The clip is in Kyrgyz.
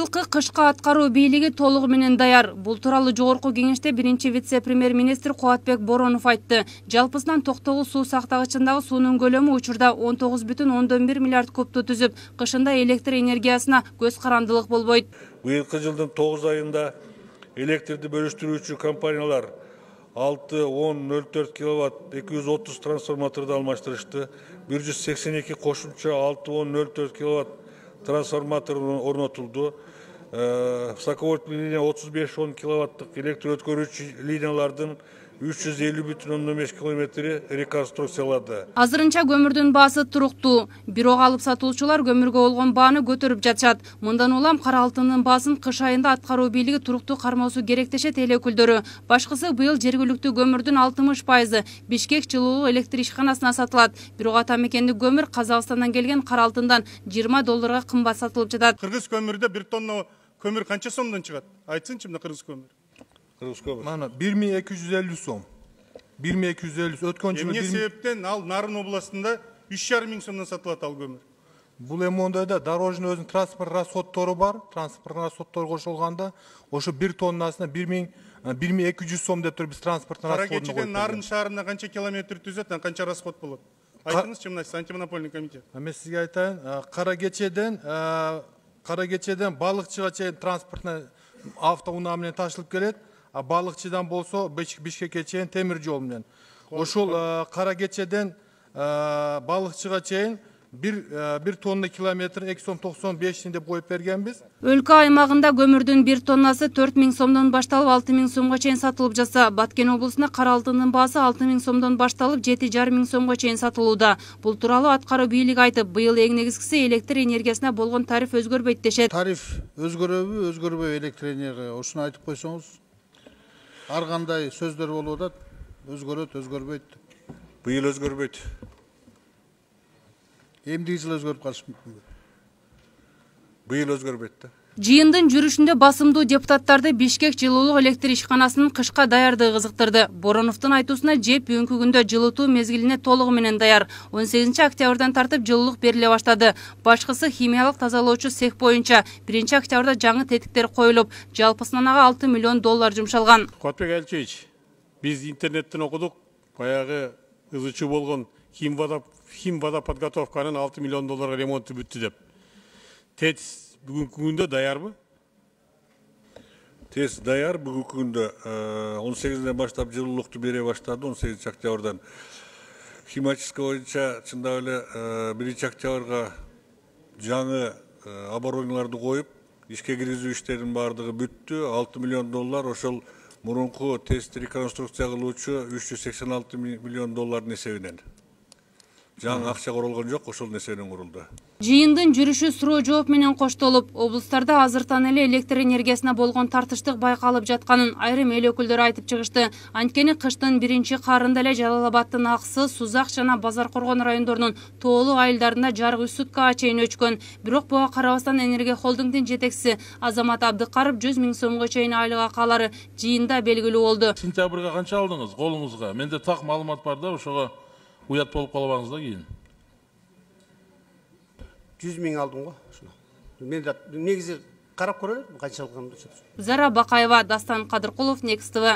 Жылкы кышка аткаруу бийлиги толугу менен даяр. Бул тууралуу жогорку кеңеште биринчи вице-премьер-министр Кубатбек Боронов айтты. Жалпысынан Токтогул суу сактагычындагы суунун көлөмү учурда 19,1 миллиард кубту түзүп, кышында электр энергиясына көз карандылык болбойт. Быйылкы жылдын 9 айында электрди бөлүштүрүүчү компаниялар 6,10,04 киловатт 230 трансформаторду алмаштырышты. 182 кошумча 6,10,04 киловатт трансформатор орнотулду. Высоковольтный линия 35-10 киловаттык электр өткөрүүчү линиялардын 350,5 километри реконструкциялады. Азырынча көмүрдүн баасы туруктуу. Бирок алып сатуучулар көмүргө болгон бааны көтөрүп жатышат. Мындан улам кара алтындын баасын кыш айында аткаруу бийлиги туруктуу кармоосу керек дешет эл өкүлдөрү. Башкысы быйыл жергиликтүү көмүрдүн 60% Бишкек жылуулук электр ишканасына сатылат. Бирок ата мекендик көмүр Казакстандан келген кара алтындан $20 кымбат сатылып жатат. Кыргыз көмүрдө 1 тонна көмүр канча сомдон чыгат? Айтсынчы мына кыргыз көмүр. Mana 1250 сом. 1250 өткөн жылы. Эмне себептен ал Нарын областында 3,5 миң сомдон сатылат ал көмүр? Бул эмондойда дорожный өзүнүн транспорт расходтору бар. Транспорт расходтору кошулганда ошо 1 тоннасына 1200 сом деп туруп биз транспорт расходун коюп. Кара кечеден Нарын шаарына канча километр түзөт, канча расход болот? Айтыңызчы мына антимонопольный комитет. Мен сизге айтайын, кара кечеден балыкчыга чейин транспортный автоунаа менен ташылып келет. Балыкчыдан болсо Бишкекке чейин темир жол менен. Ошол кара кечеден балыкчыга чейин 1 тонна километр 2 сом 95 деп коюп бергенбиз. Өлкө аймагында көмүрдүн 1 тоннасы 4 миң сомдон башталып 6 миң сомго чейин сатылып жатса, Баткен облусунда кара алтындын баасы 6 миң сомдон башталып 7,5 миң сомго чейин сатылууда. Бул тууралуу аткаруу бийлиги айтып, быйыл эң негизгиси электр энергиясына болгон тариф өзгөрбөйт дешет. Тариф өзгөрөбү, өзгөрбөй электр энергия, ушуну айтып койсоңуз. Ар кандай сөздөр болуп атат, өзгөрөт, өзгөрбөйт. Быйыл өзгөрбөйт. Эмдиги жыл өзгөрүп калышы мүмкүн. Быйыл өзгөрбөйт да. Жыйындын жүрүшүндө басымдуу депутаттарды Бишкек жылуулук электр ишканасынын кышка даярдыгы кызыктырды. Бороновдун айтуусуна ЖЭП бүгүнкү күндө жылытуу мезгилине толугу менен даяр. 18 октябрдан тартып жылуулук бериле баштады. Башкысы химиялык тазалоочу цех боюнча 1 октябрда жаңы тетиктер коюлуп, жалпысынан ага $6 миллион жумшалган. Кубатбек Алчевич, биз интернеттен окудук, баягы ызычуу болгон химвода подготовканын $6 миллион ремонту бүттү деп. ТЭЦ бүгүнкү күндө даярбы? ТЭЦ даяр, бүгүнкү күндө 18-ден баштап жылуулукту бере баштады, 18 октябрдан. Химический боюнча чындап эле 1 октябрга жаңы оборудованияларды коюп, ишке киргизүү иштеринин баардыгы бүттү. $6 миллион ошол мурунку ТЭЦти реконструкция кылуучу $386 миллион эсебинен. Жаңы акча курулган жок, ошол нерсенен курулду. Жыйындын жүрүшү суроо жооп менен коштолуп, облустарда азыртан эле электр энергиясына болгон тартыштык байкалып жатканын айрым эл өкүлдөрү айтып чыгышты. Анткени кыштын биринчи карында эле Жалал Абадтын Аксы, Сузак жана Базар Коргон райондорунун тоолуу айылдарында жарык 3 суткага чейин өчкөн. Бирок буга карабастан Энергия холдингдин жетекчиси Азамат Абдыкарып 100 миң сомго чейин айлык акалары жыйында белгилүү болду. Сентябрга канча алдыңыз колуңузга? Менде так маалымат бар да, ошого уят болуп калбаңыз да кийин. 100 миң алдым го. Мен негизи карап көрөлүм канчалыгын. Зара Бакаева, Дастан Кадыркулов, Next TV.